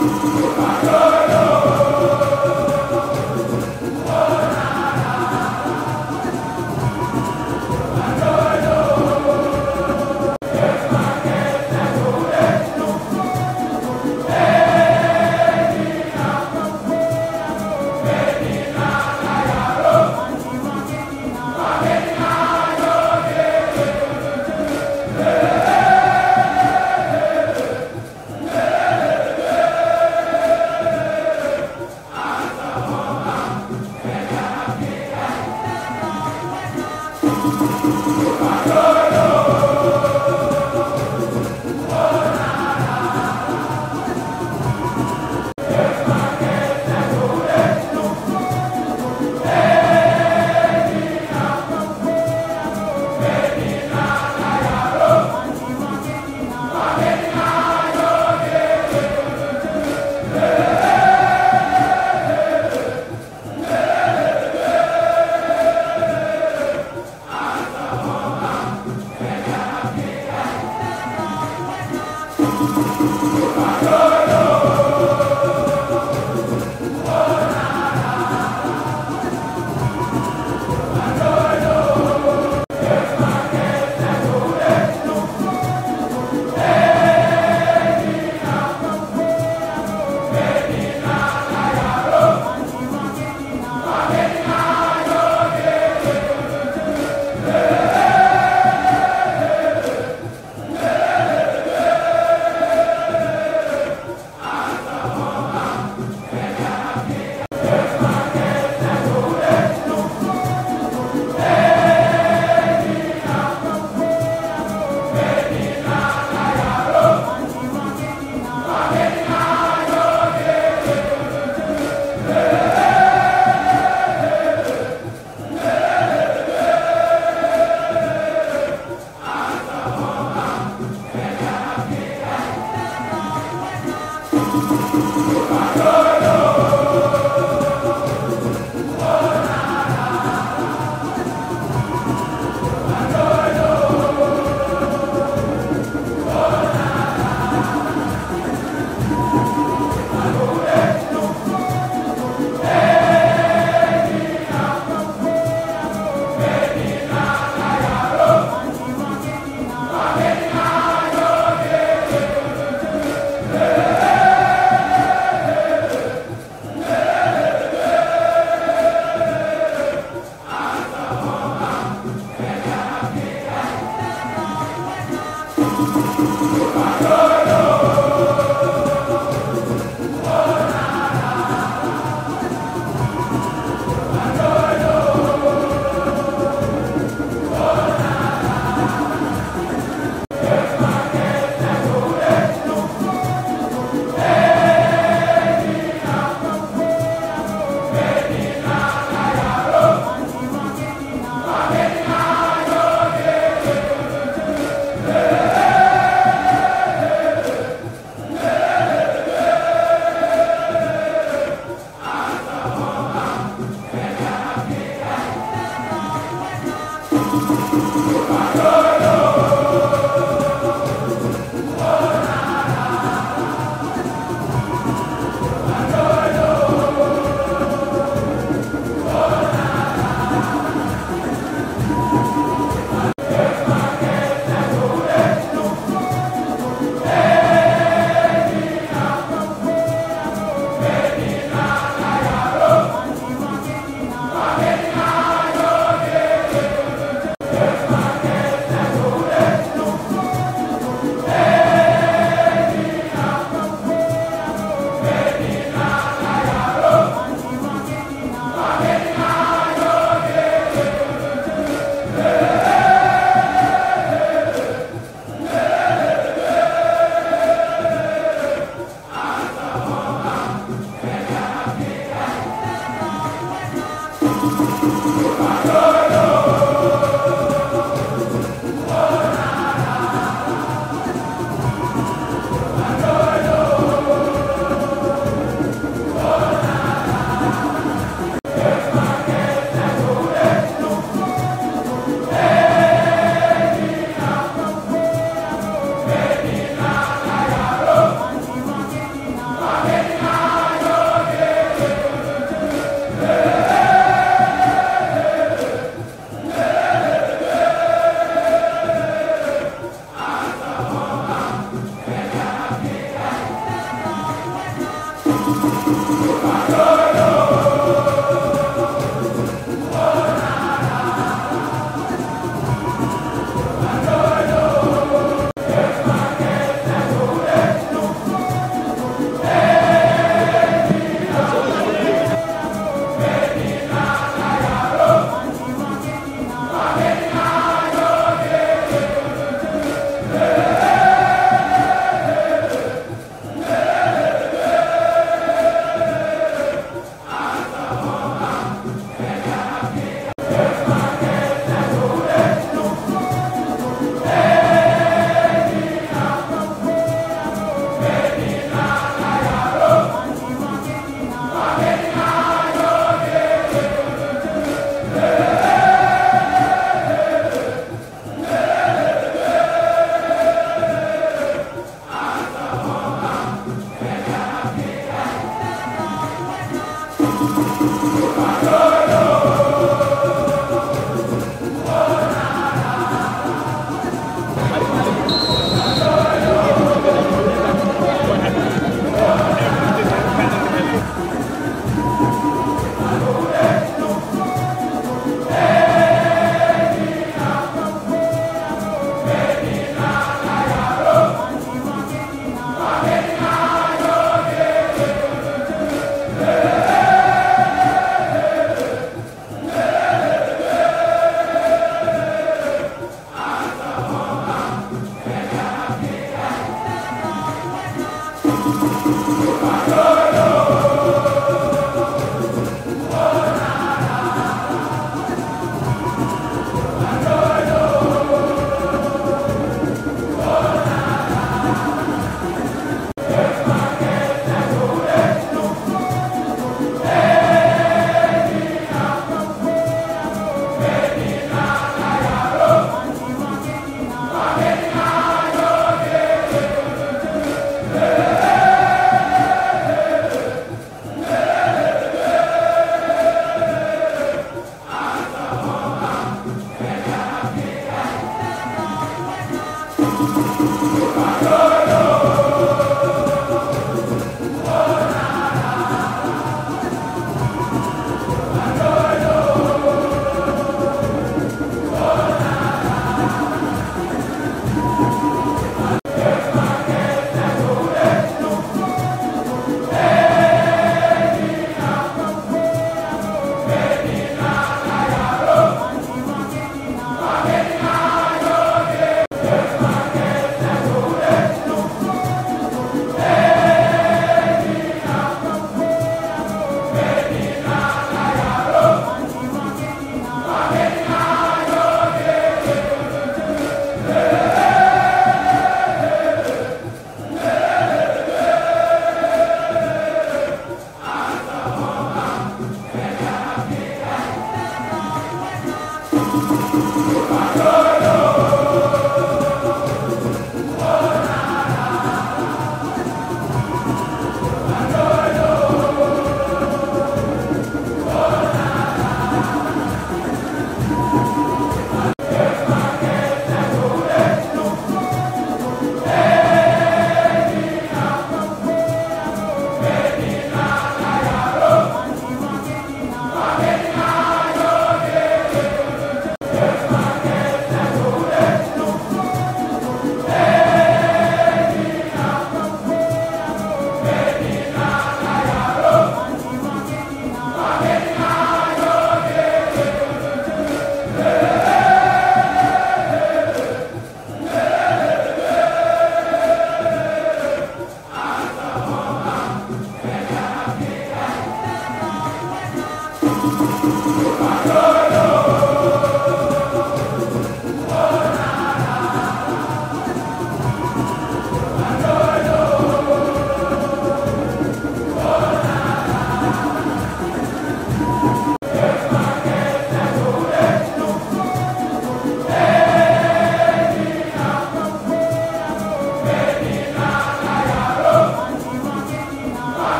Amen.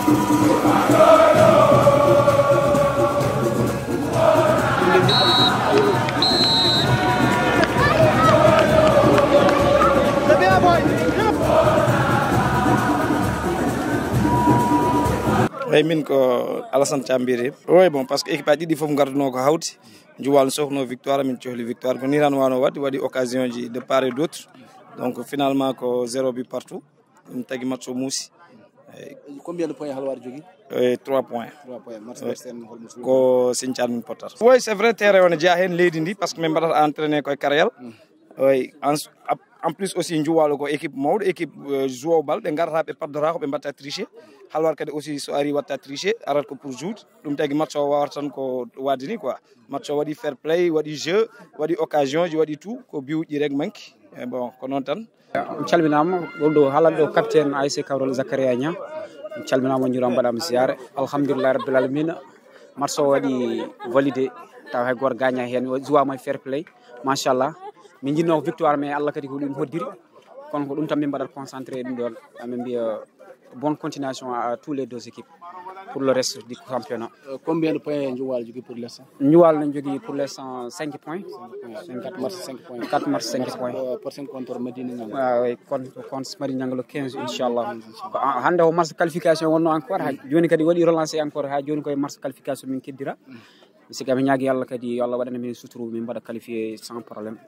way min ko Alassane Thiambiri oui bon parce que équipe a ɗiɗi fof garduno ko hawti Joal sohno victoire min cohli victoire ko ni tan wano waɗi occasion ji de part et d'autre donc finalement ko 0 but partout ɗum tagui match o muusi. Combien de points Halwar jogui? 3 points. 3 points. Ko Sinthiane min potata. Oui c'est vrai terrain on jeeya hen leydi ndi parce que min mbaɗata entraîner koye carrière. Oui en plus aussi Joal ko équipe mawɗo équipe joueur bal ɓe garata ɓe paddora ko ɓe mbatta tricher Halwar kadi aussi so ari watta tricher arat ko pour joude ɗum tagui match o wawata tan ko wadini quoi match o waɗi fair play waɗi jeu waɗi occasion ji waɗi tout ko biwuji rek manki bon ko non tan calminama ɗo haalande ɗo capitaine ASC Kawral Zakaria Niang calminama jurama mbaɗama ziyare alhamdulillah rabbil alamin match o waɗi validé taw hay goto gagna hen jouama fair play machallah min jinno victoire mais Allah kadi ko ɗum hoddiri kono ko ɗum tan min mbaɗat concentré ɗum ɗon amin mbiya bonne continuation à tous les deux équipes pour le reste du championnat. Combien de points Joal jogui pour l'instant? Joal n'a jogui pour l'instant 5 points. 4 matchs 5 points. 4 matchs 5 points. Pour contre Medina Niang. Oui, contre Medina Niang le 15 inchallah. Hande o match qualification wonno encore ha joni kadi waɗi relancer encore ha joni koye match qualification min keddira. Sika mi ñaagui Allah kadi Allah waɗana min suturu min mbaɗa qualifier sans problème.